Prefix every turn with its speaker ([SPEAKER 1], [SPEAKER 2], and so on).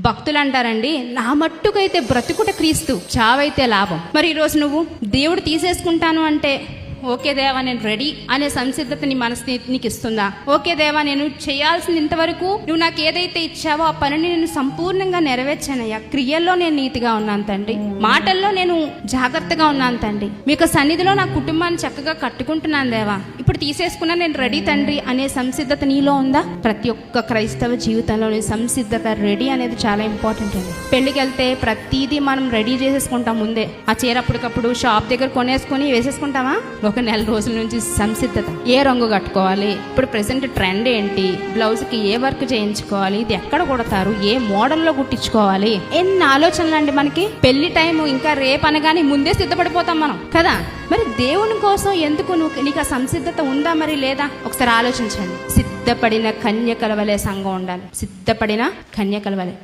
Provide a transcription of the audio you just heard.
[SPEAKER 1] భక్తులు అంటారండి, నా మట్టుకైతే బ్రతుకుట క్రీస్తు, చావైతే లాభం. మరి ఈరోజు నువ్వు దేవుడు తీసేసుకుంటాను అంటే, ఓకే దేవా నేను రెడీ అనే సంసిద్ధత నీ మనసు నీకు ఇస్తుందా? ఓకే దేవా నేను చేయాల్సింది ఇంతవరకు నువ్వు నాకు ఏదైతే ఇచ్చావో ఆ పనిని నేను సంపూర్ణంగా నెరవేర్చానయ్యా, క్రియల్లో నేను నీతిగా ఉన్నాను తండ్రి, మాటల్లో నేను జాగ్రత్తగా ఉన్నాను తండ్రి, మీకు సన్నిధిలో నా కుటుంబాన్ని చక్కగా కట్టుకుంటున్నాను దేవా, ఇప్పుడు తీసేసుకున్నా నేను రెడీ తండ్రి అనే సంసిద్ధత నీలో ఉందా? ప్రతి ఒక్క క్రైస్తవ జీవితంలో సంసిద్ధత, రెడీ అనేది చాలా ఇంపార్టెంట్ అండి. పెళ్లికి వెళ్తే ప్రతిదీ మనం రెడీ చేసేసుకుంటాం ముందే. ఆ చీర అప్పటికప్పుడు షాప్ దగ్గర కొనేసుకుని వేసేసుకుంటామా? ఒక నెల రోజుల నుంచి సంసిద్ధత, ఏ రంగు కట్టుకోవాలి, ఇప్పుడు ప్రెసెంట్ ట్రెండ్ ఏంటి, బ్లౌజ్కి ఏ వర్క్ చేయించుకోవాలి, ఇది ఎక్కడ కుడతారు, ఏ మోడల్లో కుట్టించుకోవాలి, ఎన్ని ఆలోచనలు అండి మనకి. పెళ్లి టైం ఇంకా రేపు అనగానే ముందే సిద్ధపడిపోతాం మనం కదా. మరి దేవుని కోసం ఎందుకు నీకు ఆ సంసిద్ధత ఉందా మరి లేదా? ఒకసారి ఆలోచించండి. సిద్ధపడిన కన్యకల వలె సంఘం ఉండాలి, సిద్ధపడిన కన్యకల వలె.